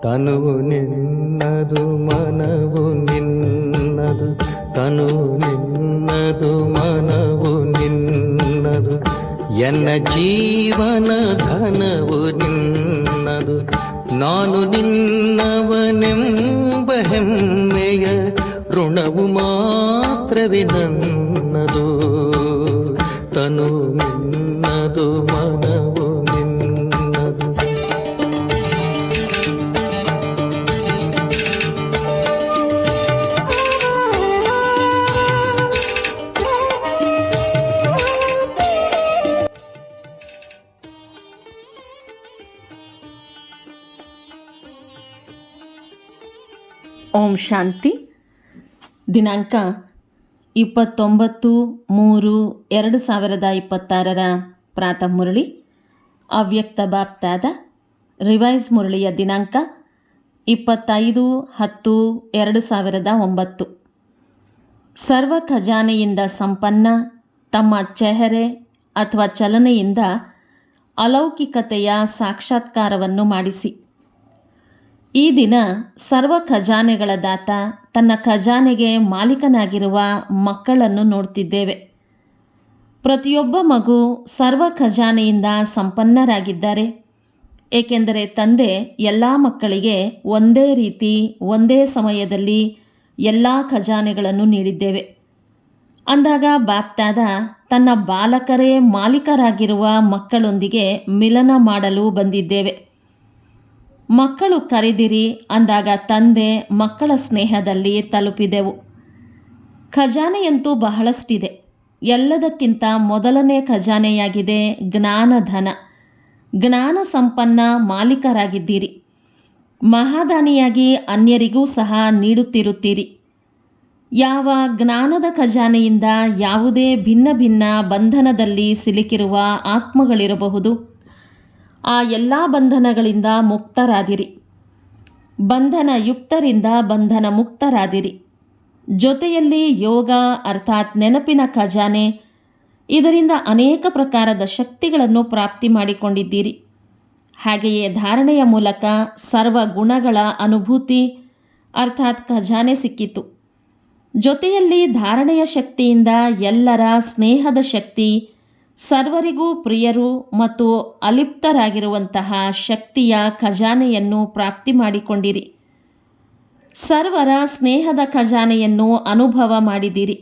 ತನುವು ನಿನ್ನದು ಮನವು ನಿನ್ನದು, ತನುವು ನಿನ್ನದು ಮನವು ನಿನ್ನದು, ಎನ್ನ ಜೀವನ ಘನವು ನಿನ್ನದು. ನಾನು ನಿನ್ನವನೆಂಬ ಹೆಮ್ಮೆಯ ಋಣವು ಮಾತ್ರವೇ ನನ್ನದು. ತನು ನಿನ್ನದು ಮನವು ನಿನ್ನದು. ಓಂ ಶಾಂತಿ. ದಿನಾಂಕ 29/3/2026 ಪ್ರಾತಃ ಮುರಳಿ. ಅವ್ಯಕ್ತ ಬಾಪ್ತಾದ ರಿವೈಸ್ ಮುರಳಿಯ ದಿನಾಂಕ 25/10/2009. ಸರ್ವ ಖಜಾನೆಯಿಂದ ಸಂಪನ್ನ ತಮ್ಮ ಚೆಹರೆ ಅಥವಾ ಚಲನೆಯಿಂದ ಅಲೌಕಿಕತೆಯ ಸಾಕ್ಷಾತ್ಕಾರವನ್ನು ಮಾಡಿಸಿ. ಈ ದಿನ ಸರ್ವ ಖಜಾನೆಗಳ ದಾತ ತನ್ನ ಖಜಾನೆಗೆ ಮಾಲೀಕನಾಗಿರುವ ಮಕ್ಕಳನ್ನು ನೋಡ್ತಿದ್ದೇವೆ. ಪ್ರತಿಯೊಬ್ಬ ಮಗು ಸರ್ವ ಖಜಾನೆಯಿಂದ ಸಂಪನ್ನರಾಗಿದ್ದಾರೆ. ಏಕೆಂದರೆ ತಂದೆ ಎಲ್ಲ ಮಕ್ಕಳಿಗೆ ಒಂದೇ ರೀತಿ ಒಂದೇ ಸಮಯದಲ್ಲಿ ಎಲ್ಲ ಖಜಾನೆಗಳನ್ನು ನೀಡಿದ್ದೇವೆ. ಅಂದಾಗ ಬಾಪ್ತಾದ ತನ್ನ ಬಾಲಕರೇ ಮಾಲೀಕರಾಗಿರುವ ಮಕ್ಕಳೊಂದಿಗೆ ಮಿಲನ ಮಾಡಲು ಬಂದಿದ್ದೇವೆ. ಮಕ್ಕಳು ಕರೆದಿರಿ ಅಂದಾಗ ತಂದೆ ಮಕ್ಕಳ ಸ್ನೇಹದಲ್ಲಿ ತಲುಪಿದೆವು. ಖಜಾನೆಯಂತೂ ಬಹಳಷ್ಟಿದೆ. ಎಲ್ಲದಕ್ಕಿಂತ ಮೊದಲನೇ ಖಜಾನೆಯಾಗಿದೆ ಜ್ಞಾನಧನ. ಜ್ಞಾನ ಸಂಪನ್ನ ಮಾಲೀಕರಾಗಿದ್ದೀರಿ. ಮಹಾದಾನಿಯಾಗಿ ಅನ್ಯರಿಗೂ ಸಹ ನೀಡುತ್ತಿರುತ್ತೀರಿ. ಯಾವ ಜ್ಞಾನದ ಖಜಾನೆಯಿಂದ ಯಾವುದೇ ಭಿನ್ನ ಭಿನ್ನ ಬಂಧನದಲ್ಲಿ ಸಿಲುಕಿರುವ ಆತ್ಮಗಳಿರಬಹುದು, ಆ ಎಲ್ಲ ಬಂಧನಗಳಿಂದ ಮುಕ್ತರಾದಿರಿ. ಬಂಧನ ಯುಕ್ತರಿಂದ ಬಂಧನ ಮುಕ್ತರಾದಿರಿ. ಜೊತೆಯಲ್ಲಿ ಯೋಗ ಅರ್ಥಾತ್ ನೆನಪಿನ ಖಜಾನೆ, ಇದರಿಂದ ಅನೇಕ ಪ್ರಕಾರದ ಶಕ್ತಿಗಳನ್ನು ಪ್ರಾಪ್ತಿ ಮಾಡಿಕೊಂಡಿದ್ದೀರಿ. ಹಾಗೆಯೇ ಧಾರಣೆಯ ಮೂಲಕ ಸರ್ವ ಗುಣಗಳ ಅನುಭೂತಿ ಅರ್ಥಾತ್ ಖಜಾನೆ ಸಿಕ್ಕಿತು. ಜೊತೆಯಲ್ಲಿ ಧಾರಣೆಯ ಶಕ್ತಿಯಿಂದ ಎಲ್ಲರ ಸ್ನೇಹದ ಶಕ್ತಿ, ಸರ್ವರಿಗೂ ಪ್ರಿಯರು ಮತ್ತು ಅಲಿಪ್ತರಾಗಿರುವಂತಹ ಶಕ್ತಿಯ ಖಜಾನೆಯನ್ನು ಪ್ರಾಪ್ತಿ ಮಾಡಿಕೊಂಡಿರಿ. ಸರ್ವರ ಸ್ನೇಹದ ಖಜಾನೆಯನ್ನು ಅನುಭವ ಮಾಡಿದಿರಿ.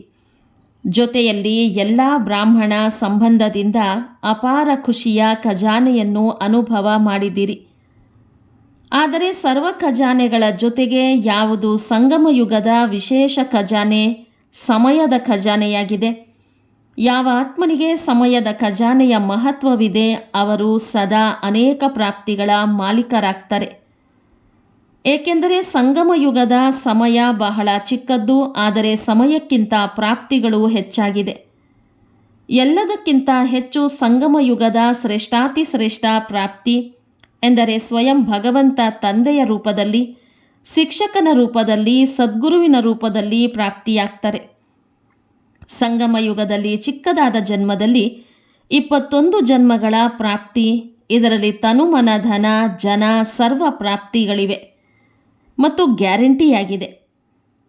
ಜೊತೆಯಲ್ಲಿ ಎಲ್ಲ ಬ್ರಾಹ್ಮಣ ಸಂಬಂಧದಿಂದ ಅಪಾರ ಖುಷಿಯ ಖಜಾನೆಯನ್ನು ಅನುಭವ ಮಾಡಿದಿರಿ. ಆದರೆ ಸರ್ವ ಖಜಾನೆಗಳ ಜೊತೆಗೆ ಯಾವುದು ಸಂಗಮ ಯುಗದ ವಿಶೇಷ ಖಜಾನೆ ಸಮಯದ ಖಜಾನೆಯಾಗಿದೆ. ಯಾವ ಆತ್ಮನಿಗೆ ಸಮಯದ ಖಜಾನೆಯ ಮಹತ್ವವಿದೆ ಅವರು ಸದಾ ಅನೇಕ ಪ್ರಾಪ್ತಿಗಳ ಮಾಲೀಕರಾಗ್ತಾರೆ. ಏಕೆಂದರೆ ಸಂಗಮ ಯುಗದ ಸಮಯ ಬಹಳ ಚಿಕ್ಕದ್ದು, ಆದರೆ ಸಮಯಕ್ಕಿಂತ ಪ್ರಾಪ್ತಿಗಳು ಹೆಚ್ಚಾಗಿದೆ. ಎಲ್ಲದಕ್ಕಿಂತ ಹೆಚ್ಚು ಸಂಗಮ ಯುಗದ ಶ್ರೇಷ್ಠಾತಿ ಶ್ರೇಷ್ಠ ಪ್ರಾಪ್ತಿ ಎಂದರೆ ಸ್ವಯಂ ಭಗವಂತ ತಂದೆಯ ರೂಪದಲ್ಲಿ, ಶಿಕ್ಷಕನ ರೂಪದಲ್ಲಿ, ಸದ್ಗುರುವಿನ ರೂಪದಲ್ಲಿ ಪ್ರಾಪ್ತಿಯಾಗ್ತಾರೆ. ಸಂಗಮ ಯುಗದಲ್ಲಿ ಚಿಕ್ಕದಾದ ಜನ್ಮದಲ್ಲಿ 21 ಜನ್ಮಗಳ ಪ್ರಾಪ್ತಿ. ಇದರಲ್ಲಿ ತನುಮನ ಧನ ಜನ ಸರ್ವ ಪ್ರಾಪ್ತಿಗಳಿವೆ ಮತ್ತು ಗ್ಯಾರಂಟಿಯಾಗಿದೆ.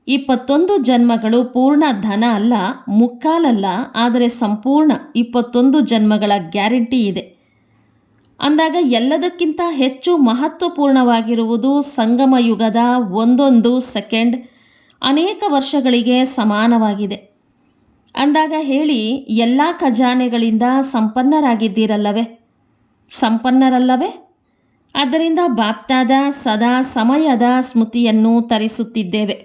21 ಜನ್ಮಗಳು ಪೂರ್ಣ ಧನ ಅಲ್ಲ, ಮುಕ್ಕಾಲಲ್ಲ, ಆದರೆ ಸಂಪೂರ್ಣ 21 ಜನ್ಮಗಳ ಗ್ಯಾರಂಟಿ ಇದೆ. ಅಂದಾಗ ಎಲ್ಲದಕ್ಕಿಂತ ಹೆಚ್ಚು ಮಹತ್ವಪೂರ್ಣವಾಗಿರುವುದು ಸಂಗಮ ಯುಗದ ಒಂದೊಂದು ಸೆಕೆಂಡ್ ಅನೇಕ ವರ್ಷಗಳಿಗೆ ಸಮಾನವಾಗಿದೆ. ಅಂದಾಗ ಹೇಳಿ, ಎಲ್ಲ ಖಜಾನೆಗಳಿಂದ ಸಂಪನ್ನರಾಗಿದ್ದೀರಲ್ಲವೇ? ಸಂಪನ್ನರಲ್ಲವೇ? ಆದ್ದರಿಂದ ಬಾಪ್ತಾದ ಸದಾ ಸಮಯದ ಸ್ಮೃತಿಯನ್ನು ತರಿಸುತ್ತಿದ್ದೇವೆ.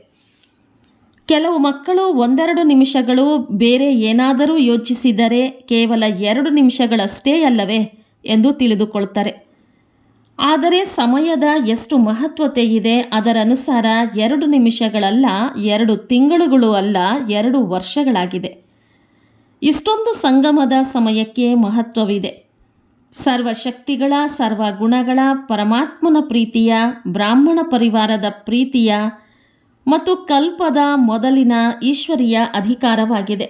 ಕೆಲವು ಮಕ್ಕಳು 1-2 ನಿಮಿಷಗಳು ಬೇರೆ ಏನಾದರೂ ಯೋಚಿಸಿದರೆ ಕೇವಲ 2 ನಿಮಿಷಗಳಷ್ಟೇ ಅಲ್ಲವೇ ಎಂದು ತಿಳಿದುಕೊಳ್ತಾರೆ. ಆದರೆ ಸಮಯದ ಎಷ್ಟು ಮಹತ್ವತೆ ಇದೆ, ಅದರನುಸಾರ 2 ನಿಮಿಷಗಳಲ್ಲ, 2 ತಿಂಗಳುಗಳು ಅಲ್ಲ, 2 ವರ್ಷಗಳಾಗಿದೆ. ಇಷ್ಟೊಂದು ಸಂಗಮದ ಸಮಯಕ್ಕೆ ಮಹತ್ವವಿದೆ. ಸರ್ವಶಕ್ತಿಗಳ, ಸರ್ವ ಗುಣಗಳ, ಪರಮಾತ್ಮನ ಪ್ರೀತಿಯ, ಬ್ರಾಹ್ಮಣ ಪರಿವಾರದ ಪ್ರೀತಿಯ ಮತ್ತು ಕಲ್ಪದ ಮೊದಲಿನ ಈಶ್ವರಿಯ ಅಧಿಕಾರವಾಗಿದೆ.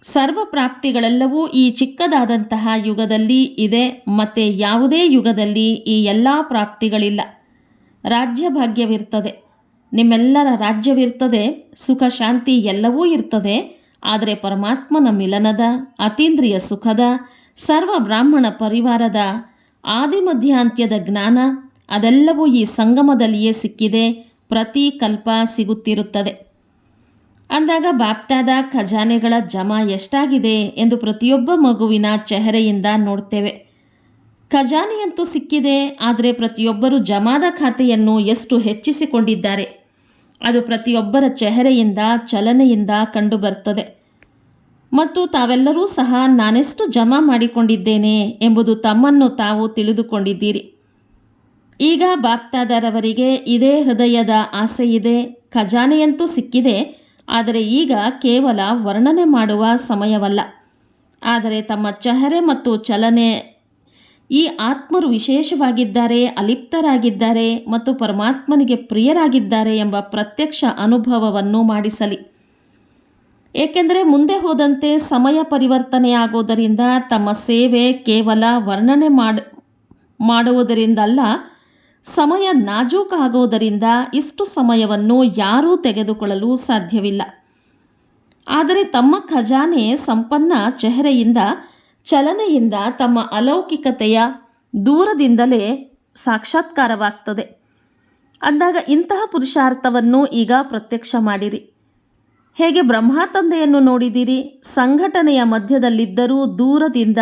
ಸರ್ವ ಪ್ರಾಪ್ತಿಗಳೆಲ್ಲವೂ ಈ ಚಿಕ್ಕದಾದಂತಹ ಯುಗದಲ್ಲಿ ಇದೆ. ಮತ್ತೆ ಯಾವುದೇ ಯುಗದಲ್ಲಿ ಈ ಎಲ್ಲ ಪ್ರಾಪ್ತಿಗಳಿಲ್ಲ. ರಾಜ್ಯ ಭಾಗ್ಯವಿರ್ತದೆ, ನಿಮ್ಮೆಲ್ಲರ ರಾಜ್ಯವಿರ್ತದೆ, ಸುಖ ಶಾಂತಿ ಎಲ್ಲವೂ ಇರ್ತದೆ. ಆದರೆ ಪರಮಾತ್ಮನ ಮಿಲನದ, ಅತೀಂದ್ರಿಯ ಸುಖದ, ಸರ್ವ ಬ್ರಾಹ್ಮಣ ಪರಿವಾರದ ಆದಿಮಧ್ಯಾಂತ್ಯದ ಜ್ಞಾನ ಅದೆಲ್ಲವೂ ಈ ಸಂಗಮದಲ್ಲಿಯೇ ಸಿಕ್ಕಿದೆ, ಪ್ರತಿ ಕಲ್ಪ ಸಿಗುತ್ತಿರುತ್ತದೆ. ಅಂದಾಗ ಬಾಪ್ದಾದ ಖಜಾನೆಗಳ ಜಮಾ ಎಷ್ಟಾಗಿದೆ ಎಂದು ಪ್ರತಿಯೊಬ್ಬ ಮಗುವಿನ ಚೆಹರೆಯಿಂದ ನೋಡ್ತೇವೆ. ಖಜಾನೆಯಂತೂ ಸಿಕ್ಕಿದೆ, ಆದರೆ ಪ್ರತಿಯೊಬ್ಬರು ಜಮಾದ ಖಾತೆಯನ್ನು ಎಷ್ಟು ಹೆಚ್ಚಿಸಿಕೊಂಡಿದ್ದಾರೆ ಅದು ಪ್ರತಿಯೊಬ್ಬರ ಚೆಹರೆಯಿಂದ, ಚಲನೆಯಿಂದ ಕಂಡುಬರ್ತದೆ. ಮತ್ತು ತಾವೆಲ್ಲರೂ ಸಹ ನಾನೆಷ್ಟು ಜಮಾ ಮಾಡಿಕೊಂಡಿದ್ದೇನೆ ಎಂಬುದು ತಮ್ಮನ್ನು ತಾವು ತಿಳಿದುಕೊಂಡಿದ್ದೀರಿ. ಈಗ ಬಾಪ್ದಾದರವರಿಗೆ ಇದೇ ಹೃದಯದ ಆಸೆ ಇದೆ. ಖಜಾನೆಯಂತೂ ಸಿಕ್ಕಿದೆ, ಆದರೆ ಈಗ ಕೇವಲ ವರ್ಣನೆ ಮಾಡುವ ಸಮಯವಲ್ಲ. ಆದರೆ ತಮ್ಮ ಚೆಹರೆ ಮತ್ತು ಚಲನೆ ಈ ಆತ್ಮರು ವಿಶೇಷವಾಗಿದ್ದಾರೆ, ಅಲಿಪ್ತರಾಗಿದ್ದಾರೆ ಮತ್ತು ಪರಮಾತ್ಮನಿಗೆ ಪ್ರಿಯರಾಗಿದ್ದಾರೆ ಎಂಬ ಪ್ರತ್ಯಕ್ಷ ಅನುಭವವನ್ನು ಮಾಡಿಸಲಿ. ಏಕೆಂದರೆ ಮುಂದೆ ಹೋದಂತೆ ಸಮಯ ಪರಿವರ್ತನೆಯಾಗುವುದರಿಂದ ತಮ್ಮ ಸೇವೆ ಕೇವಲ ವರ್ಣನೆ ಮಾಡುವುದರಿಂದಲ್ಲ, ಸಮಯ ನಾಜೂಕಾಗುವುದರಿಂದ ಇಷ್ಟು ಸಮಯವನ್ನು ಯಾರೂ ತೆಗೆದುಕೊಳ್ಳಲು ಸಾಧ್ಯವಿಲ್ಲ. ಆದರೆ ತಮ್ಮ ಖಜಾನೆ ಸಂಪನ್ನ ಚೆಹರೆಯಿಂದ, ಚಲನೆಯಿಂದ ತಮ್ಮ ಅಲೌಕಿಕತೆಯ ದೂರದಿಂದಲೇ ಸಾಕ್ಷಾತ್ಕಾರವಾಗ್ತದೆ. ಅಂದಾಗ ಇಂತಹ ಪುರುಷಾರ್ಥವನ್ನು ಈಗ ಪ್ರತ್ಯಕ್ಷ ಮಾಡಿರಿ. ಹೇಗೆ ಬ್ರಹ್ಮ ತಂದೆಯನ್ನು ನೋಡಿದಿರಿ, ಸಂಘಟನೆಯ ಮಧ್ಯದಲ್ಲಿದ್ದರೂ ದೂರದಿಂದ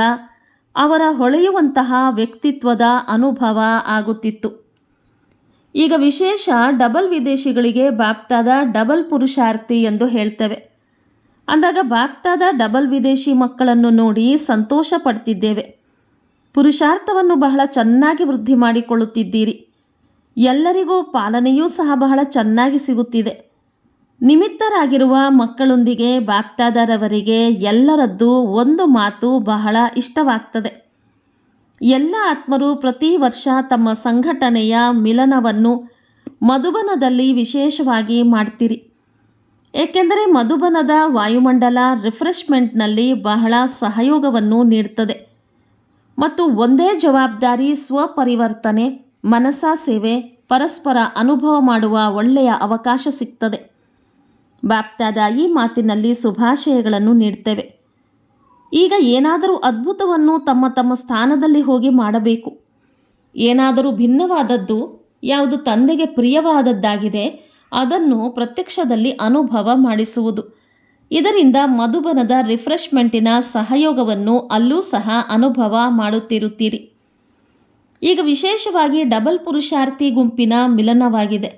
ಅವರ ಹೊಳೆಯುವಂತಹ ವ್ಯಕ್ತಿತ್ವದ ಅನುಭವ ಆಗುತ್ತಿತ್ತು. ಈಗ ವಿಶೇಷ ಡಬಲ್ ವಿದೇಶಿಗಳಿಗೆ ಬಾಪ್ದಾದ ಡಬಲ್ ಪುರುಷಾರ್ಥಿ ಎಂದು ಹೇಳ್ತೇವೆ. ಅಂದಾಗ ಬಾಪ್ದಾದ ಡಬಲ್ ವಿದೇಶಿ ಮಕ್ಕಳನ್ನು ನೋಡಿ ಸಂತೋಷ ಪಡ್ತಿದ್ದೇವೆ. ಪುರುಷಾರ್ಥವನ್ನು ಬಹಳ ಚೆನ್ನಾಗಿ ವೃದ್ಧಿ ಮಾಡಿಕೊಳ್ಳುತ್ತಿದ್ದೀರಿ. ಎಲ್ಲರಿಗೂ ಪಾಲನೆಯೂ ಸಹ ಬಹಳ ಚೆನ್ನಾಗಿ ಸಿಗುತ್ತಿದೆ. ನಿಮಿತ್ತರಾಗಿರುವ ಮಕ್ಕಳೊಂದಿಗೆ ಬಾಪ್ದಾದರವರಿಗೆ ಎಲ್ಲರದ್ದು ಒಂದು ಮಾತು ಬಹಳ ಇಷ್ಟವಾಗ್ತದೆ. ಎಲ್ಲ ಆತ್ಮರು ಪ್ರತಿ ವರ್ಷ ತಮ್ಮ ಸಂಘಟನೆಯ ಮಿಲನವನ್ನು ಮಧುಬನದಲ್ಲಿ ವಿಶೇಷವಾಗಿ ಮಾಡ್ತೀರಿ. ಏಕೆಂದರೆ ಮಧುಬನದ ವಾಯುಮಂಡಲ ರಿಫ್ರೆಶ್ಮೆಂಟ್ನಲ್ಲಿ ಬಹಳ ಸಹಯೋಗವನ್ನು ನೀಡುತ್ತದೆ ಮತ್ತು ಒಂದೇ ಜವಾಬ್ದಾರಿ, ಸ್ವಪರಿವರ್ತನೆ, ಮನಸಾ ಸೇವೆ, ಪರಸ್ಪರ ಅನುಭವ ಮಾಡುವ ಒಳ್ಳೆಯ ಅವಕಾಶ ಸಿಗ್ತದೆ. ಬಾಪ್ದಾದ ಈ ಮಾತಿನಲ್ಲಿ ಶುಭಾಶಯಗಳನ್ನು ನೀಡ್ತೇವೆ. ಈಗ ಏನಾದರೂ ಅದ್ಭುತವನ್ನು ತಮ್ಮ ತಮ್ಮ ಸ್ಥಾನದಲ್ಲಿ ಹೋಗಿ ಮಾಡಬೇಕು. ಏನಾದರೂ ಭಿನ್ನವಾದದ್ದು, ಯಾವುದು ತಂದೆಗೆ ಪ್ರಿಯವಾದದ್ದಾಗಿದೆ ಅದನ್ನು ಪ್ರತ್ಯಕ್ಷದಲ್ಲಿ ಅನುಭವ ಮಾಡಿಸುವುದು. ಇದರಿಂದ ಮಧುಬನದ ರಿಫ್ರೆಶ್ಮೆಂಟಿನ ಸಹಯೋಗವನ್ನು ಅಲ್ಲೂ ಸಹ ಅನುಭವ ಮಾಡುತ್ತಿರುತ್ತೀರಿ. ಈಗ ವಿಶೇಷವಾಗಿ ಡಬಲ್ ಪುರುಷಾರ್ಥಿ ಗುಂಪಿನ ಮಿಲನವಾಗಿದೆ.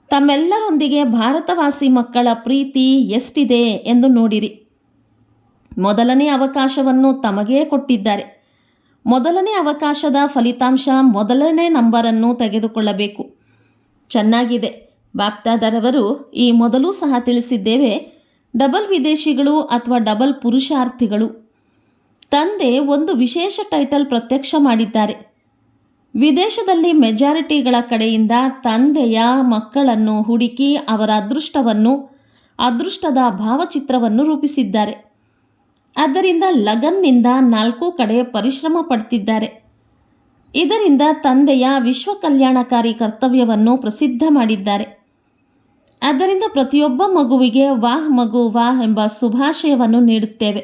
ತಮ್ಮೆಲ್ಲರೊಂದಿಗೆ ಭಾರತವಾಸಿ ಮಕ್ಕಳ ಪ್ರೀತಿ ಎಷ್ಟಿದೆ ಎಂದು ನೋಡಿರಿ. ಮೊದಲನೇ ಅವಕಾಶವನ್ನು ತಮಗೇ ಕೊಟ್ಟಿದ್ದಾರೆ. ಮೊದಲನೇ ಅವಕಾಶದ ಫಲಿತಾಂಶ ಮೊದಲನೇ ನಂಬರನ್ನು ತೆಗೆದುಕೊಳ್ಳಬೇಕು. ಚೆನ್ನಾಗಿದೆ. ಬಾಪ್ದಾದರವರು ಈ ಮೊದಲು ಸಹ ತಿಳಿಸಿದ್ದೇವೆ, ಡಬಲ್ ವಿದೇಶಿಗಳು ಅಥವಾ ಡಬಲ್ ಪುರುಷಾರ್ಥಿಗಳು. ತಂದೆ ಒಂದು ವಿಶೇಷ ಟೈಟಲ್ ಪ್ರತ್ಯಕ್ಷ ಮಾಡಿದ್ದಾರೆ. ವಿದೇಶದಲ್ಲಿ ಮೆಜಾರಿಟಿಗಳ ಕಡೆಯಿಂದ ತಂದೆಯ ಮಕ್ಕಳನ್ನು ಹುಡುಕಿ ಅವರ ಅದೃಷ್ಟದ ಭಾವಚಿತ್ರವನ್ನು ರೂಪಿಸಿದ್ದಾರೆ. ಆದ್ದರಿಂದ ಲಗನ್ನಿಂದ 4 ಕಡೆ ಪರಿಶ್ರಮ ಪಡ್ತಿದ್ದಾರೆ. ಇದರಿಂದ ತಂದೆಯ ವಿಶ್ವ ಕಲ್ಯಾಣಕಾರಿ ಕರ್ತವ್ಯವನ್ನು ಪ್ರಸಿದ್ಧ ಮಾಡಿದ್ದಾರೆ. ಆದ್ದರಿಂದ ಪ್ರತಿಯೊಬ್ಬ ಮಗುವಿಗೆ ವಾಹ್ ಮಗು ವಾಹ್ ಎಂಬ ಶುಭಾಶಯವನ್ನು ನೀಡುತ್ತೇವೆ.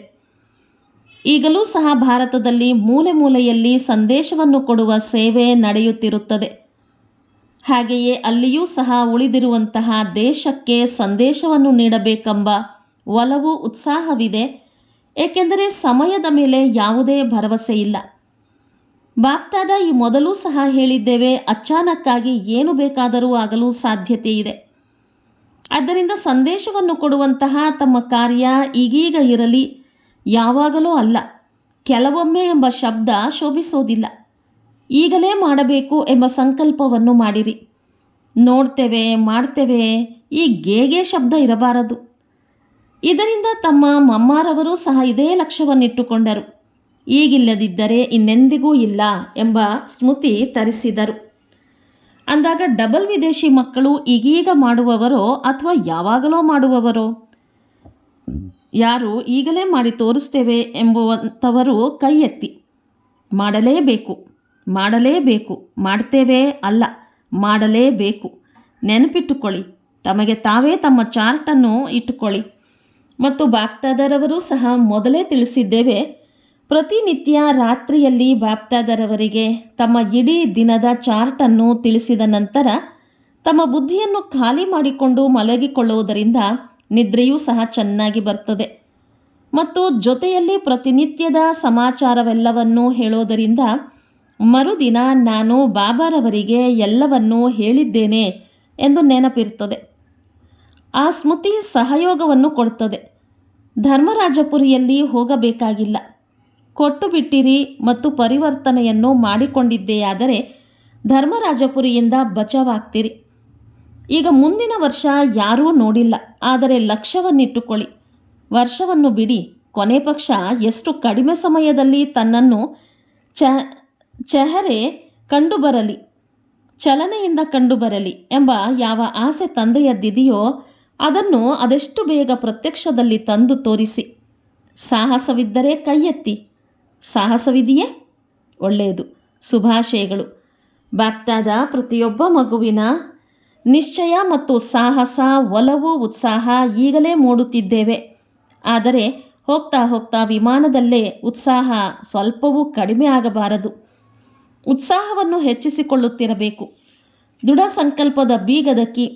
ಈಗಲೂ ಸಹ ಭಾರತದಲ್ಲಿ ಮೂಲೆ ಮೂಲೆಯಲ್ಲಿ ಸಂದೇಶವನ್ನು ಕೊಡುವ ಸೇವೆ ನಡೆಯುತ್ತಿರುತ್ತದೆ. ಹಾಗೆಯೇ ಅಲ್ಲಿಯೂ ಸಹ ಉಳಿದಿರುವಂತಹ ದೇಶಕ್ಕೆ ಸಂದೇಶವನ್ನು ನೀಡಬೇಕೆಂಬ ಒಲವು, ಉತ್ಸಾಹವಿದೆ. ಏಕೆಂದರೆ ಸಮಯದ ಮೇಲೆ ಯಾವುದೇ ಭರವಸೆ ಇಲ್ಲ. ಬಾಪ್ದಾದ ಈ ಮೊದಲು ಸಹ ಹೇಳಿದ್ದೇವೆ, ಅಚಾನಕ್ಕಾಗಿ ಏನು ಬೇಕಾದರೂ ಆಗಲು ಸಾಧ್ಯತೆ ಇದೆ. ಆದ್ದರಿಂದ ಸಂದೇಶವನ್ನು ಕೊಡುವಂತಹ ತಮ್ಮ ಕಾರ್ಯ ಈಗೀಗ ಇರಲಿ, ಯಾವಾಗಲೂ ಅಲ್ಲ. ಕೆಲವೊಮ್ಮೆ ಎಂಬ ಶಬ್ದ ಶೋಭಿಸೋದಿಲ್ಲ. ಈಗಲೇ ಮಾಡಬೇಕು ಎಂಬ ಸಂಕಲ್ಪವನ್ನು ಮಾಡಿರಿ. ನೋಡ್ತೇವೆ, ಮಾಡ್ತೇವೆ, ಈ ಗೇಗೆ ಶಬ್ದ ಇರಬಾರದು. ಇದರಿಂದ ತಮ್ಮ ಮಮ್ಮಾರವರು ಸಹ ಇದೇ ಲಕ್ಷ್ಯವನ್ನಿಟ್ಟುಕೊಂಡರು. ಈಗಿಲ್ಲದಿದ್ದರೆ ಇನ್ನೆಂದಿಗೂ ಇಲ್ಲ ಎಂಬ ಸ್ಮೃತಿ ತರಿಸಿದರು. ಅಂದಾಗ ಡಬಲ್ ವಿದೇಶಿ ಮಕ್ಕಳು ಈಗೀಗ ಮಾಡುವವರೋ ಅಥವಾ ಯಾವಾಗಲೋ ಮಾಡುವವರೋ? ಯಾರು ಈಗಲೇ ಮಾಡಿ ತೋರಿಸ್ತೇವೆ ಎಂಬುವಂಥವರು ಕೈ ಎತ್ತಿ. ಮಾಡಲೇಬೇಕು, ಮಾಡ್ತೇವೆ ಅಲ್ಲ, ಮಾಡಲೇಬೇಕು. ನೆನಪಿಟ್ಟುಕೊಳ್ಳಿ. ತಮಗೆ ತಾವೇ ತಮ್ಮ ಚಾರ್ಟನ್ನು ಇಟ್ಟುಕೊಳ್ಳಿ. ಮತ್ತು ಬಾಪ್ದಾದರವರು ಸಹ ಮೊದಲೇ ತಿಳಿಸಿದ್ದೇವೆ, ಪ್ರತಿನಿತ್ಯ ರಾತ್ರಿಯಲ್ಲಿ ಬಾಪ್ದಾದರವರಿಗೆ ತಮ್ಮ ಇಡೀ ದಿನದ ಚಾರ್ಟನ್ನು ತಿಳಿಸಿದ ನಂತರ ತಮ್ಮ ಬುದ್ಧಿಯನ್ನು ಖಾಲಿ ಮಾಡಿಕೊಂಡು ಮಲಗಿಕೊಳ್ಳುವುದರಿಂದ ನಿದ್ರೆಯೂ ಸಹ ಚೆನ್ನಾಗಿ ಬರ್ತದೆ. ಮತ್ತು ಜೊತೆಯಲ್ಲಿ ಪ್ರತಿನಿತ್ಯದ ಸಮಾಚಾರವೆಲ್ಲವನ್ನೂ ಹೇಳೋದರಿಂದ ಮರುದಿನ ನಾನು ಬಾಬಾರವರಿಗೆ ಎಲ್ಲವನ್ನೂ ಹೇಳಿದ್ದೇನೆ ಎಂದು ನೆನಪಿರ್ತದೆ. ಆ ಸ್ಮೃತಿ ಸಹಯೋಗವನ್ನು ಕೊಡ್ತದೆ. ಧರ್ಮರಾಜಪುರಿಯಲ್ಲಿ ಹೋಗಬೇಕಾಗಿಲ್ಲ. ಕೊಟ್ಟು ಬಿಟ್ಟಿರಿ ಮತ್ತು ಪರಿವರ್ತನೆಯನ್ನು ಮಾಡಿಕೊಂಡಿದ್ದೆಯಾದರೆ ಧರ್ಮರಾಜಪುರಿಯಿಂದ ಬಚಾವಾಗ್ತೀರಿ. ಈಗ ಮುಂದಿನ ವರ್ಷ ಯಾರೂ ನೋಡಿಲ್ಲ, ಆದರೆ ಲಕ್ಷ್ಯವನ್ನಿಟ್ಟುಕೊಳ್ಳಿ. ವರ್ಷವನ್ನು ಬಿಡಿ, ಕೊನೆ ಪಕ್ಷ ಎಷ್ಟು ಕಡಿಮೆ ಸಮಯದಲ್ಲಿ ತನ್ನನ್ನು ಚೆಹರೆ ಕಂಡುಬರಲಿ, ಚಲನೆಯಿಂದ ಕಂಡುಬರಲಿ ಎಂಬ ಯಾವ ಆಸೆ ತಂದೆಯದ್ದಿದೆಯೋ ಅದನ್ನು ಅದೆಷ್ಟು ಬೇಗ ಪ್ರತ್ಯಕ್ಷದಲ್ಲಿ ತಂದು ತೋರಿಸಿ. ಸಾಹಸವಿದ್ದರೆ ಕೈ ಎತ್ತಿ. ಸಾಹಸವಿದೆಯೇ? ಒಳ್ಳೆಯದು. ಶುಭಾಶಯಗಳು. ಬಾಪ್ದಾದ ಪ್ರತಿಯೊಬ್ಬ ಮಗುವಿನ ನಿಶ್ಚಯ ಮತ್ತು ಸಾಹಸ, ಒಲವು, ಉತ್ಸಾಹ ಈಗಲೇ ಮೂಡುತ್ತಿದ್ದೇವೆ. ಆದರೆ ಹೋಗ್ತಾ ಹೋಗ್ತಾ ವಿಮಾನದಲ್ಲೇ ಉತ್ಸಾಹ ಸ್ವಲ್ಪವೂ ಕಡಿಮೆ ಆಗಬಾರದು. ಉತ್ಸಾಹವನ್ನು ಹೆಚ್ಚಿಸಿಕೊಳ್ಳುತ್ತಿರಬೇಕು. ದೃಢ ಸಂಕಲ್ಪದ ಬೀಗದ ಕೀ.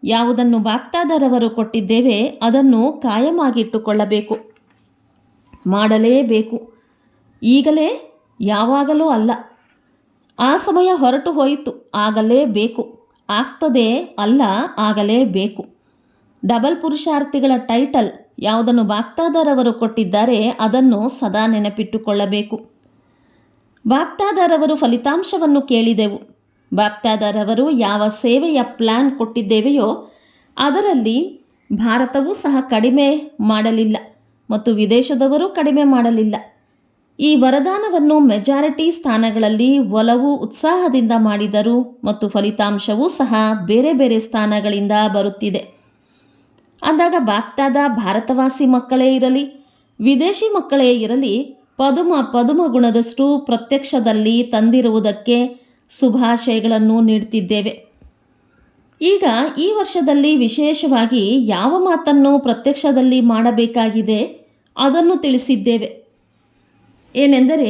ಯಾವುದನ್ನು ಬಾಪ್ದಾದರವರು ಕೊಟ್ಟಿದ್ದೇವೆ ಅದನ್ನು ಕಾಯಮಾಗಿಟ್ಟುಕೊಳ್ಳಬೇಕು. ಮಾಡಲೇಬೇಕು. ಈಗಲೇ, ಯಾವಾಗಲೂ ಅಲ್ಲ. ಆ ಸಮಯ ಹೊರಟು ಹೋಯಿತು, ಆಗಲೇಬೇಕು. ಆಗ್ತದೆ ಅಲ್ಲ, ಆಗಲೇಬೇಕು. ಡಬಲ್ ಪುರುಷಾರ್ಥಿಗಳ ಟೈಟಲ್ ಯಾವುದನ್ನು ಬಾಪ್ದಾದರವರು ಕೊಟ್ಟಿದ್ದಾರೆ ಅದನ್ನು ಸದಾ ನೆನಪಿಟ್ಟುಕೊಳ್ಳಬೇಕು. ಬಾಪ್ದಾದರವರು ಫಲಿತಾಂಶವನ್ನು ಕೇಳಿದೆವು. ಬಾಪ್ದಾದರವರು ಯಾವ ಸೇವೆಯ ಪ್ಲಾನ್ ಕೊಟ್ಟಿದ್ದೇವೆಯೋ ಅದರಲ್ಲಿ ಭಾರತವೂ ಸಹ ಕಡಿಮೆ ಮಾಡಲಿಲ್ಲ ಮತ್ತು ವಿದೇಶದವರೂ ಕಡಿಮೆ ಮಾಡಲಿಲ್ಲ. ಈ ವರದಾನವನ್ನು ಮೆಜಾರಿಟಿ ಸ್ಥಾನಗಳಲ್ಲಿ ಒಲವು, ಉತ್ಸಾಹದಿಂದ ಮಾಡಿದರು ಮತ್ತು ಫಲಿತಾಂಶವೂ ಸಹ ಬೇರೆ ಬೇರೆ ಸ್ಥಾನಗಳಿಂದ ಬರುತ್ತಿದೆ. ಅಂದಾಗ ಬಾಪ್ದಾದ ಭಾರತವಾಸಿ ಮಕ್ಕಳೇ ಇರಲಿ, ವಿದೇಶಿ ಮಕ್ಕಳೇ ಇರಲಿ, ಪದುಮ ಗುಣದಷ್ಟು ಪ್ರತ್ಯಕ್ಷದಲ್ಲಿ ತಂದಿರುವುದಕ್ಕೆ ಶುಭಾಶಯಗಳನ್ನು ನೀಡುತ್ತಿದ್ದೇವೆ. ಈಗ ಈ ವರ್ಷದಲ್ಲಿ ವಿಶೇಷವಾಗಿ ಯಾವ ಮಾತನ್ನು ಪ್ರತ್ಯಕ್ಷದಲ್ಲಿ ಮಾಡಬೇಕಾಗಿದೆ ಅದನ್ನು ತಿಳಿಸಿದ್ದೇವೆ. ಏನೆಂದರೆ,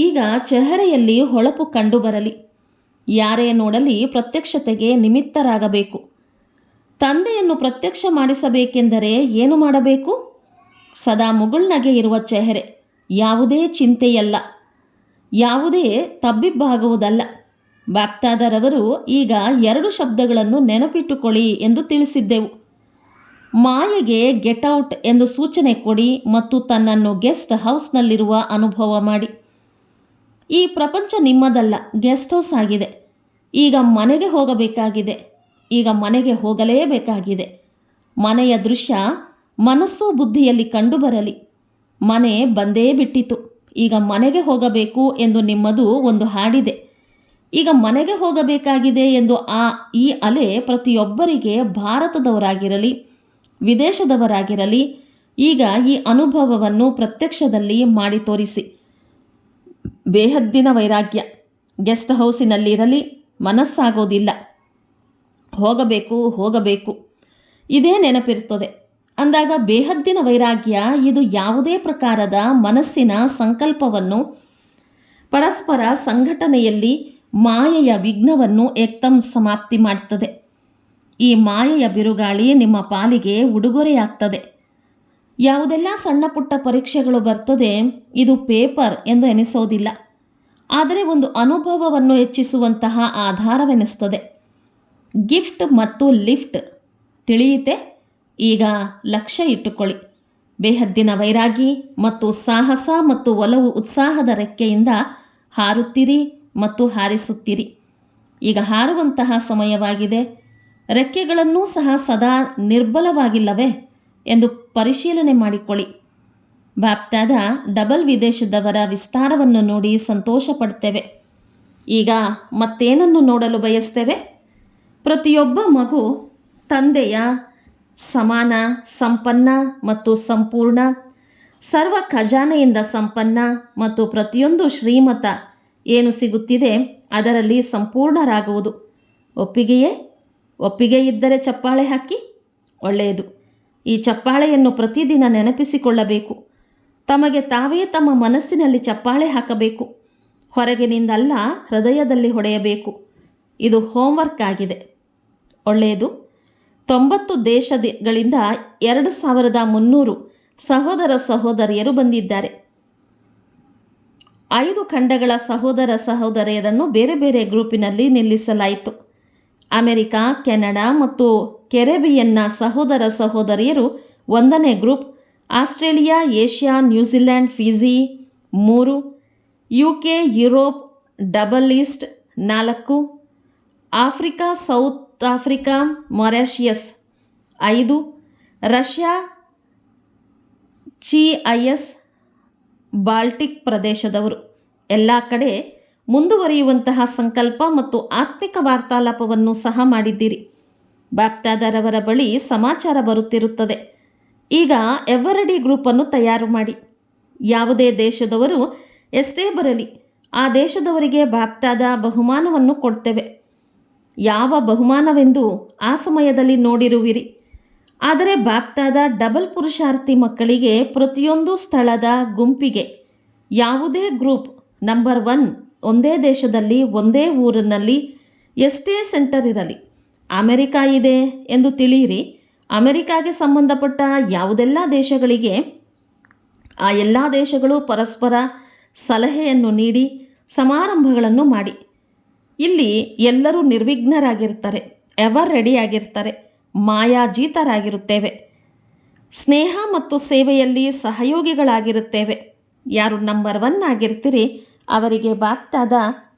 ಈಗ ಚೆಹರೆಯಲ್ಲಿ ಹೊಳಪು ಕಂಡುಬರಲಿ. ಯಾರೇ ನೋಡಲಿ ಪ್ರತ್ಯಕ್ಷತೆಗೆ ನಿಮಿತ್ತರಾಗಬೇಕು. ತಂದೆಯನ್ನು ಪ್ರತ್ಯಕ್ಷ ಮಾಡಿಸಬೇಕೆಂದರೆ ಏನು ಮಾಡಬೇಕು? ಸದಾ ಮುಗುಳ್ನಗೆ ಇರುವ ಚೆಹರೆ, ಯಾವುದೇ ಚಿಂತೆಯಲ್ಲ, ಯಾವುದೇ ತಬ್ಬಿಬ್ಬಾಗುವುದಲ್ಲ. ಬಾಪ್ದಾದರವರು ಈಗ 2 ಶಬ್ದಗಳನ್ನು ನೆನಪಿಟ್ಟುಕೊಳ್ಳಿ ಎಂದು ತಿಳಿಸಿದ್ದೆವು. ಮಾಯೆಗೆ ಗೆಟ್ ಔಟ್ ಎಂದು ಸೂಚನೆ ಕೊಡಿ ಮತ್ತು ತನ್ನನ್ನು ಗೆಸ್ಟ್ ಹೌಸ್ನಲ್ಲಿರುವ ಅನುಭವ ಮಾಡಿ. ಈ ಪ್ರಪಂಚ ನಿಮ್ಮದಲ್ಲ, ಗೆಸ್ಟ್ ಹೌಸ್ ಆಗಿದೆ. ಈಗ ಮನೆಗೆ ಹೋಗಬೇಕಾಗಿದೆ. ಈಗ ಮನೆಗೆ ಹೋಗಲೇಬೇಕಾಗಿದೆ. ಮನೆಯ ದೃಶ್ಯ ಮನಸ್ಸು ಬುದ್ಧಿಯಲ್ಲಿ ಕಂಡುಬರಲಿ. ಮನೆ ಬಂದೇ ಬಿಟ್ಟಿತು, ಈಗ ಮನೆಗೆ ಹೋಗಬೇಕು ಎಂದು ನಿಮ್ಮದು ಒಂದು ಹಾಡಿದೆ. ಈಗ ಮನೆಗೆ ಹೋಗಬೇಕಾಗಿದೆ ಎಂದು ಈ ಅಲೆ ಪ್ರತಿಯೊಬ್ಬರಿಗೆ, ಭಾರತದವರಾಗಿರಲಿ ವಿದೇಶದವರಾಗಿರಲಿ, ಈಗ ಈ ಅನುಭವವನ್ನು ಪ್ರತ್ಯಕ್ಷದಲ್ಲಿ ಮಾಡಿ ತೋರಿಸಿ. ಬೇಹದ್ದಿನ ವೈರಾಗ್ಯ ಗೆಸ್ಟ್ ಹೌಸಿನಲ್ಲಿರಲಿ, ಮನಸ್ಸಾಗೋದಿಲ್ಲ. ಹೋಗಬೇಕು ಹೋಗಬೇಕು ಇದೇ ನೆನಪಿರ್ತದೆ. ಅಂದಾಗ ಬೇಹದ್ದಿನ ವೈರಾಗ್ಯ ಇದು ಯಾವುದೇ ಪ್ರಕಾರದ ಮನಸ್ಸಿನ ಸಂಕಲ್ಪವನ್ನು ಪರಸ್ಪರ ಸಂಘಟನೆಯಲ್ಲಿ ಮಾಯೆಯ ವಿಘ್ನವನ್ನು ಏಕ್ದಂ ಸಮಾಪ್ತಿ ಮಾಡ್ತದೆ. ಈ ಮಾಯೆಯ ಬಿರುಗಾಳಿ ನಿಮ್ಮ ಪಾಲಿಗೆ ಉಡುಗೊರೆಯಾಗ್ತದೆ. ಯಾವುದೆಲ್ಲ ಸಣ್ಣ ಪುಟ್ಟ ಪರೀಕ್ಷೆಗಳು ಬರ್ತದೆ, ಇದು ಪೇಪರ್ ಎಂದು ಎನಿಸೋದಿಲ್ಲ, ಆದರೆ ಒಂದು ಅನುಭವವನ್ನು ಹೆಚ್ಚಿಸುವಂತಹ ಆಧಾರವೆನಿಸ್ತದೆ. ಗಿಫ್ಟ್ ಮತ್ತು ಲಿಫ್ಟ್ ತಿಳಿಯಿತೆ? ಈಗ ಲಕ್ಷ್ಯ ಇಟ್ಟುಕೊಳ್ಳಿ. ಬೇಹದ್ದಿನ ವೈರಾಗಿ ಮತ್ತು ಸಾಹಸ ಮತ್ತು ಒಲವು ಉತ್ಸಾಹದ ರೆಕ್ಕೆಯಿಂದ ಹಾರುತ್ತೀರಿ ಮತ್ತು ಹಾರಿಸುತ್ತೀರಿ. ಈಗ ಹಾರುವಂತಹ ಸಮಯವಾಗಿದೆ. ರೆಕ್ಕೆಗಳನ್ನೂ ಸಹ ಸದಾ ನಿರ್ಬಲವಾಗಿಲ್ಲವೇ ಎಂದು ಪರಿಶೀಲನೆ ಮಾಡಿಕೊಳ್ಳಿ. ಬಾಪ್ದಾದ ಡಬಲ್ ವಿದೇಶದವರ ವಿಸ್ತಾರವನ್ನು ನೋಡಿ ಸಂತೋಷ ಪಡ್ತೇವೆ. ಈಗ ಮತ್ತೇನನ್ನು ನೋಡಲು ಬಯಸ್ತೇವೆ? ಪ್ರತಿಯೊಬ್ಬ ಮಗು ತಂದೆಯ ಸಮಾನ, ಸಂಪನ್ನ ಮತ್ತು ಸಂಪೂರ್ಣ, ಸರ್ವ ಖಜಾನೆಯಿಂದ ಸಂಪನ್ನ ಮತ್ತು ಪ್ರತಿಯೊಂದು ಶ್ರೀಮತ ಏನು ಸಿಗುತ್ತಿದೆ ಅದರಲ್ಲಿ ಸಂಪೂರ್ಣರಾಗುವುದು. ಒಪ್ಪಿಗೆಯೇ? ಒಪ್ಪಿಗೆ ಇದ್ದರೆ ಚಪ್ಪಾಳೆ ಹಾಕಿ. ಒಳ್ಳೆಯದು. ಈ ಚಪ್ಪಾಳೆಯನ್ನು ಪ್ರತಿದಿನ ನೆನಪಿಸಿಕೊಳ್ಳಬೇಕು. ತಮಗೆ ತಾವೇ ತಮ್ಮ ಮನಸ್ಸಿನಲ್ಲಿ ಚಪ್ಪಾಳೆ ಹಾಕಬೇಕು. ಹೊರಗಿನಿಂದಲ್ಲ, ಹೃದಯದಲ್ಲಿ ಹೊಡೆಯಬೇಕು. ಇದು ಹೋಮ್ವರ್ಕ್ ಆಗಿದೆ. ಒಳ್ಳೆಯದು. 90 ದೇಶಗಳಿಂದ 2300 ಸಹೋದರ ಸಹೋದರಿಯರು ಬಂದಿದ್ದಾರೆ. 5 ಖಂಡಗಳ ಸಹೋದರ ಸಹೋದರಿಯರನ್ನು ಬೇರೆ ಬೇರೆ ಗ್ರೂಪಿನಲ್ಲಿ ನಿಲ್ಲಿಸಲಾಯಿತು. ಅಮೆರಿಕ, ಕೆನಡಾ ಮತ್ತು ಕೆರೆಬಿಯನ್ನ ಸಹೋದರ ಸಹೋದರಿಯರು 1ನೇ group, Australia, Asia, New Zealand, Fiji 3, UK, Europe, double east 4, Africa, South Africa, Mauritius 5, Russia, CIS, Baltic ಪ್ರದೇಶದವರು. ಎಲ್ಲ ಕಡೆ ಮುಂದುವರಿಯುವಂತಹ ಸಂಕಲ್ಪ ಮತ್ತು ಆತ್ಮಿಕ ವಾರ್ತಾಲಾಪವನ್ನು ಸಹ ಮಾಡಿದ್ದೀರಿ. ಬಾಪ್ದಾದರವರ ಬಳಿ ಸಮಾಚಾರ ಬರುತ್ತಿರುತ್ತದೆ. ಈಗ ಎವರಡಿ ಗ್ರೂಪನ್ನು ತಯಾರು ಮಾಡಿ. ಯಾವುದೇ ದೇಶದವರು ಎಷ್ಟೇ ಬರಲಿ, ಆ ದೇಶದವರಿಗೆ ಬಾಪ್ದಾದ ಬಹುಮಾನವನ್ನು ಕೊಡ್ತೇವೆ. ಯಾವ ಬಹುಮಾನವೆಂದು ಆ ಸಮಯದಲ್ಲಿ ನೋಡಿರುವಿರಿ. ಆದರೆ ಬಾಪ್ದಾದ ಡಬಲ್ ಪುರುಷಾರ್ಥಿ ಮಕ್ಕಳಿಗೆ ಪ್ರತಿಯೊಂದು ಸ್ಥಳದ ಗುಂಪಿಗೆ ಯಾವುದೇ ಗ್ರೂಪ್ ನಂಬರ್ 1 ಒಂದೇ ದೇಶದಲ್ಲಿ ಒಂದೇ ಊರಿನಲ್ಲಿ ಎಷ್ಟೇ ಸೆಂಟರ್ ಇರಲಿ, ಅಮೆರಿಕ ಇದೆ ಎಂದು ತಿಳಿಯಿರಿ. ಅಮೆರಿಕಾಗೆ ಸಂಬಂಧಪಟ್ಟ ಯಾವುದೆಲ್ಲ ದೇಶಗಳಿಗೆ ಆ ಎಲ್ಲ ದೇಶಗಳು ಪರಸ್ಪರ ಸಲಹೆಯನ್ನು ನೀಡಿ ಸಮಾರಂಭಗಳನ್ನು ಮಾಡಿ. ಇಲ್ಲಿ ಎಲ್ಲರೂ ನಿರ್ವಿಘ್ನರಾಗಿರ್ತಾರೆ, ಎವರ್ ರೆಡಿ ಆಗಿರ್ತಾರೆ, ಮಾಯಾಜೀತರಾಗಿರುತ್ತೇವೆ. ಸ್ನೇಹ ಮತ್ತು ಸೇವೆಯಲ್ಲಿ ಸಹಯೋಗಿಗಳಾಗಿರುತ್ತೇವೆ. ಯಾರು ನಂಬರ್ 1 ಆಗಿರ್ತೀರಿ ಅವರಿಗೆ ಬಾಪ್ದಾದ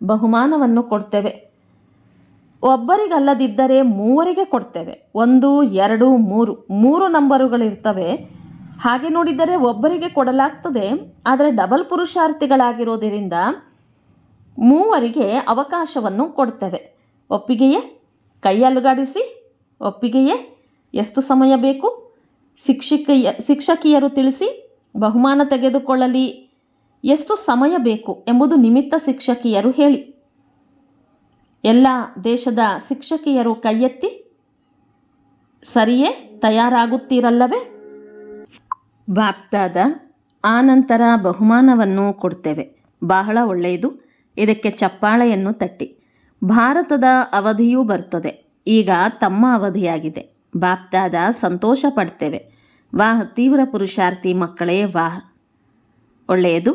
ಬಹುಮಾನವನ್ನು ಕೊಡ್ತೇವೆ. ಒಬ್ಬರಿಗಲ್ಲದಿದ್ದರೆ 3 ಕೊಡ್ತೇವೆ. 1, 2, 3 ನಂಬರುಗಳಿರ್ತವೆ. ಹಾಗೆ ನೋಡಿದರೆ ಒಬ್ಬರಿಗೆ ಕೊಡಲಾಗ್ತದೆ. ಆದರೆ ಡಬಲ್ ಪುರುಷಾರ್ಥಿಗಳಾಗಿರೋದರಿಂದ 3 ಅವಕಾಶವನ್ನು ಕೊಡ್ತೇವೆ. ಒಪ್ಪಿಗೆಯೇ? ಕೈ ಅಲುಗಾಡಿಸಿ. ಒಪ್ಪಿಗೆಯೇ? ಎಷ್ಟು ಸಮಯ ಬೇಕು? ಶಿಕ್ಷಕಿಯರು ತಿಳಿಸಿ. ಬಹುಮಾನ ತೆಗೆದುಕೊಳ್ಳಲಿ ಎಷ್ಟು ಸಮಯ ಬೇಕು ಎಂಬುದು ನಿಮಿತ್ತ ಶಿಕ್ಷಕಿಯರು ಹೇಳಿ. ಎಲ್ಲ ದೇಶದ ಶಿಕ್ಷಕಿಯರು ಕೈ ಎತ್ತಿ. ಸರಿಯೇ? ತಯಾರಾಗುತ್ತೀರಲ್ಲವೇ? ಬಾಪ್ದಾದ ಆನಂತರ ಬಹುಮಾನವನ್ನು ಕೊಡ್ತೇವೆ. ಬಹಳ ಒಳ್ಳೆಯದು. ಇದಕ್ಕೆ ಚಪ್ಪಾಳೆಯನ್ನು ತಟ್ಟಿ. ಭಾರತದ ಅವಧಿಯೂ ಬರ್ತದೆ. ಈಗ ತಮ್ಮ ಅವಧಿಯಾಗಿದೆ. ಬಾಪ್ದಾದ ಸಂತೋಷ ಪಡ್ತೇವೆ. ವಾಹ್, ತೀವ್ರ ಪುರುಷಾರ್ಥಿ ಮಕ್ಕಳೇ, ವಾಹ್. ಒಳ್ಳೆಯದು.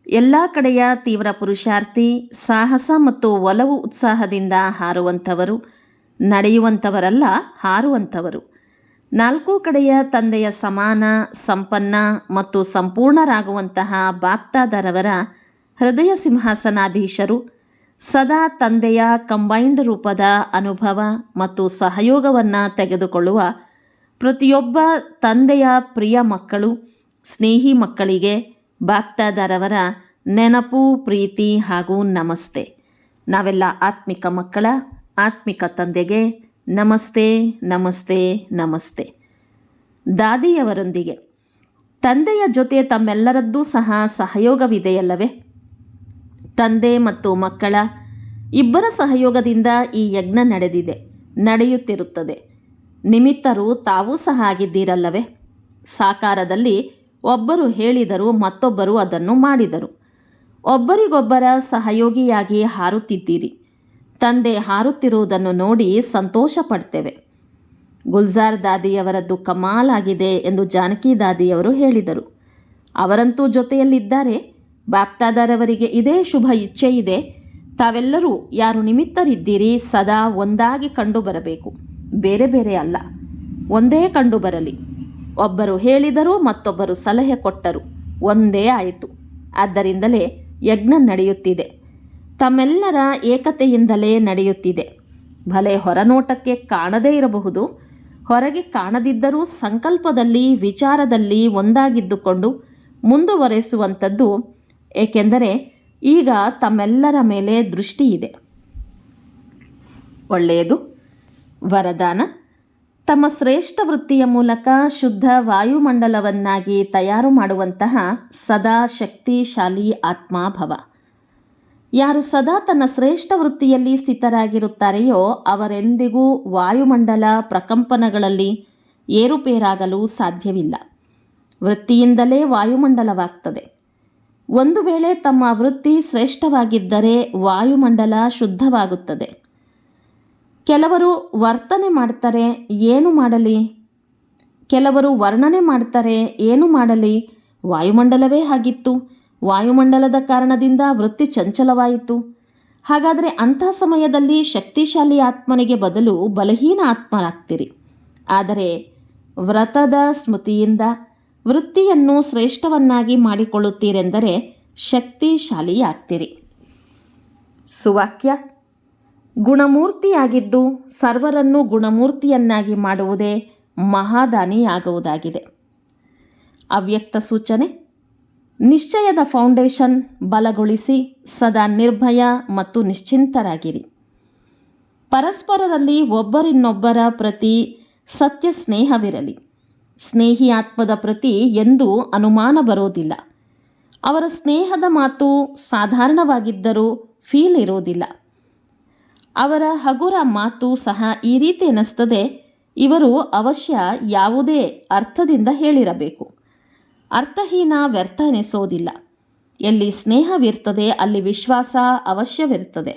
ಎಲ್ಲ ಕಡೆಯ ತೀವ್ರ ಪುರುಷಾರ್ಥಿ, ಸಾಹಸ ಮತ್ತು ಒಲವು ಉತ್ಸಾಹದಿಂದ ಹಾರುವಂಥವರು, ನಡೆಯುವಂಥವರಲ್ಲ, ಹಾರುವಂಥವರು. 4 ಕಡೆಯ ತಂದೆಯ ಸಮಾನ, ಸಂಪನ್ನ ಮತ್ತು ಸಂಪೂರ್ಣರಾಗುವಂತಹ ಬಾಪ್ದಾದರವರ ಹೃದಯ ಸಿಂಹಾಸನಾಧೀಶರು, ಸದಾ ತಂದೆಯ ಕಂಬೈನ್ಡ್ ರೂಪದ ಅನುಭವ ಮತ್ತು ಸಹಯೋಗವನ್ನು ತೆಗೆದುಕೊಳ್ಳುವ ಪ್ರತಿಯೊಬ್ಬ ತಂದೆಯ ಪ್ರಿಯ ಮಕ್ಕಳು, ಸ್ನೇಹಿ ಮಕ್ಕಳಿಗೆ ಬಾಪ್ದಾದರವರ ನೆನಪು, ಪ್ರೀತಿ ಹಾಗೂ ನಮಸ್ತೆ. ನಾವೆಲ್ಲ ಆತ್ಮಿಕ ಮಕ್ಕಳ ಆತ್ಮಿಕ ತಂದೆಗೆ ನಮಸ್ತೆ, ನಮಸ್ತೆ, ನಮಸ್ತೆ. ದಾದಿಯವರೊಂದಿಗೆ ತಂದೆಯ ಜೊತೆ ತಮ್ಮೆಲ್ಲರದ್ದೂ ಸಹ ಸಹಯೋಗವಿದೆಯಲ್ಲವೇ? ತಂದೆ ಮತ್ತು ಮಕ್ಕಳ ಇಬ್ಬರ ಸಹಯೋಗದಿಂದ ಈ ಯಜ್ಞ ನಡೆದಿದೆ, ನಡೆಯುತ್ತಿರುತ್ತದೆ. ನಿಮಿತ್ತರು ತಾವೂ ಸಹ ಆಗಿದ್ದೀರಲ್ಲವೇ? ಸಾಕಾರದಲ್ಲಿ ಒಬ್ಬರು ಹೇಳಿದರು, ಮತ್ತೊಬ್ಬರು ಅದನ್ನು ಮಾಡಿದರು. ಒಬ್ಬರಿಗೊಬ್ಬರ ಸಹಯೋಗಿಯಾಗಿ ಹಾರುತ್ತಿದ್ದೀರಿ. ತಂದೆ ಹಾರುತ್ತಿರುವುದನ್ನು ನೋಡಿ ಸಂತೋಷ ಪಡ್ತೇವೆ. ಗುಲ್ಜಾರ್ ದಾದಿಯವರದ್ದು ಕಮಾಲ್ ಆಗಿದೆ ಎಂದು ಜಾನಕಿ ದಾದಿಯವರು ಹೇಳಿದರು. ಅವರಂತೂ ಜೊತೆಯಲ್ಲಿದ್ದಾರೆ. ಬಾಪ್ದಾದರವರಿಗೆ ಇದೇ ಶುಭ ಇಚ್ಛೆ ಇದೆ. ತಾವೆಲ್ಲರೂ ಯಾರು ನಿಮಿತ್ತರಿದ್ದೀರಿ ಸದಾ ಒಂದಾಗಿ ಕಂಡು ಬರಬೇಕು, ಬೇರೆ ಬೇರೆ ಅಲ್ಲ, ಒಂದೇ ಕಂಡು ಬರಲಿ. ಒಬ್ಬರು ಹೇಳಿದರು, ಮತ್ತೊಬ್ಬರು ಸಲಹೆ ಕೊಟ್ಟರು, ಒಂದೇ ಆಯಿತು. ಆದ್ದರಿಂದಲೇ ಯಜ್ಞ ನಡೆಯುತ್ತಿದೆ. ತಮ್ಮೆಲ್ಲರ ಏಕತೆಯಿಂದಲೇ ನಡೆಯುತ್ತಿದೆ. ಭಲೆ ಹೊರನೋಟಕ್ಕೆ ಕಾಣದೇ ಇರಬಹುದು, ಹೊರಗೆ ಕಾಣದಿದ್ದರೂ ಸಂಕಲ್ಪದಲ್ಲಿ, ವಿಚಾರದಲ್ಲಿ ಒಂದಾಗಿದ್ದುಕೊಂಡು ಮುಂದುವರೆಸುವಂಥದ್ದು. ಏಕೆಂದರೆ ಈಗ ತಮ್ಮೆಲ್ಲರ ಮೇಲೆ ದೃಷ್ಟಿ ಇದೆ. ಒಳ್ಳೆಯದು. ವರದಾನ: ತಮ್ಮ ಶ್ರೇಷ್ಠ ವೃತ್ತಿಯ ಮೂಲಕ ಶುದ್ಧ ವಾಯುಮಂಡಲವನ್ನಾಗಿ ತಯಾರು ಮಾಡುವಂತಹ ಸದಾ ಶಕ್ತಿಶಾಲಿ ಆತ್ಮಾಭವ. ಯಾರು ಸದಾ ತನ್ನ ಶ್ರೇಷ್ಠ ವೃತ್ತಿಯಲ್ಲಿ ಸ್ಥಿತರಾಗಿರುತ್ತಾರೆಯೋ ಅವರೆಂದಿಗೂ ವಾಯುಮಂಡಲ ಪ್ರಕಂಪನಗಳಲ್ಲಿ ಏರುಪೇರಾಗಲು ಸಾಧ್ಯವಿಲ್ಲ. ವೃತ್ತಿಯಿಂದಲೇ ವಾಯುಮಂಡಲವಾಗ್ತದೆ. ಒಂದು ವೇಳೆ ತಮ್ಮ ವೃತ್ತಿ ಶ್ರೇಷ್ಠವಾಗಿದ್ದರೆ ವಾಯುಮಂಡಲ ಶುದ್ಧವಾಗುತ್ತದೆ. ಕೆಲವರು ವರ್ತನೆ ಮಾಡ್ತಾರೆ, ಏನು ಮಾಡಲಿ? ಕೆಲವರು ವರ್ಣನೆ ಮಾಡ್ತಾರೆ, ಏನು ಮಾಡಲಿ? ವಾಯುಮಂಡಲವೇ ಹಾಗಿತ್ತು. ವಾಯುಮಂಡಲದ ಕಾರಣದಿಂದ ವೃತ್ತಿ ಚಂಚಲವಾಯಿತು. ಹಾಗಾದರೆ ಅಂಥ ಸಮಯದಲ್ಲಿ ಶಕ್ತಿಶಾಲಿ ಆತ್ಮನಿಗೆ ಬದಲು ಬಲಹೀನ ಆತ್ಮರಾಗ್ತೀರಿ. ಆದರೆ ವ್ರತದ ಸ್ಮೃತಿಯಿಂದ ವೃತ್ತಿಯನ್ನು ಶ್ರೇಷ್ಠವನ್ನಾಗಿ ಮಾಡಿಕೊಳ್ಳುತ್ತೀರೆಂದರೆ ಶಕ್ತಿಶಾಲಿಯಾಗ್ತೀರಿ. ಸುವಾಕ್ಯ: ಗುಣಮೂರ್ತಿಯಾಗಿದ್ದು ಸರ್ವರನ್ನು ಗುಣಮೂರ್ತಿಯನ್ನಾಗಿ ಮಾಡುವುದೇ ಮಹಾದಾನಿಯಾಗುವುದಾಗಿದೆ. ಅವ್ಯಕ್ತ ಸೂಚನೆ: ನಿಶ್ಚಯದ ಫೌಂಡೇಶನ್ ಬಲಗೊಳಿಸಿ ಸದಾ ನಿರ್ಭಯ ಮತ್ತು ನಿಶ್ಚಿಂತರಾಗಿರಿ. ಪರಸ್ಪರರಲ್ಲಿ ಒಬ್ಬರಿನ್ನೊಬ್ಬರ ಪ್ರತಿ ಸತ್ಯ ಸ್ನೇಹವಿರಲಿ. ಸ್ನೇಹಿ ಆತ್ಮದ ಪ್ರತಿ ಎಂದೂ ಅನುಮಾನ ಬರೋದಿಲ್ಲ. ಅವರ ಸ್ನೇಹದ ಮಾತು ಸಾಧಾರಣವಾಗಿದ್ದರೂ ಫೀಲ್ ಇರೋದಿಲ್ಲ. ಅವರ ಹಗುರ ಮಾತು ಸಹ ಈ ರೀತಿ ಎನಿಸ್ತದೆ, ಇವರು ಅವಶ್ಯ ಯಾವುದೇ ಅರ್ಥದಿಂದ ಹೇಳಿರಬೇಕು. ಅರ್ಥಹೀನ ವ್ಯರ್ಥ ಎನಿಸೋದಿಲ್ಲ. ಎಲ್ಲಿ ಸ್ನೇಹವಿರ್ತದೆ ಅಲ್ಲಿ ವಿಶ್ವಾಸ ಅವಶ್ಯವಿರ್ತದೆ.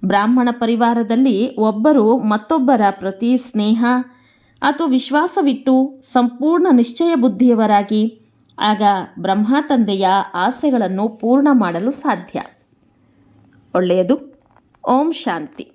ಬ್ರಾಹ್ಮಣ ಪರಿವಾರದಲ್ಲಿ ಒಬ್ಬರು ಮತ್ತೊಬ್ಬರ ಪ್ರತಿ ಸ್ನೇಹ ಅಥವಾ ವಿಶ್ವಾಸವಿಟ್ಟು ಸಂಪೂರ್ಣ ನಿಶ್ಚಯ ಬುದ್ಧಿಯವರಾಗಿ ಆಗ ಬ್ರಹ್ಮ ತಂದೆಯ ಆಸೆಗಳನ್ನು ಪೂರ್ಣ ಮಾಡಲು ಸಾಧ್ಯ. ಒಳ್ಳೆಯದು. ಓಂ ಶಾಂತಿ.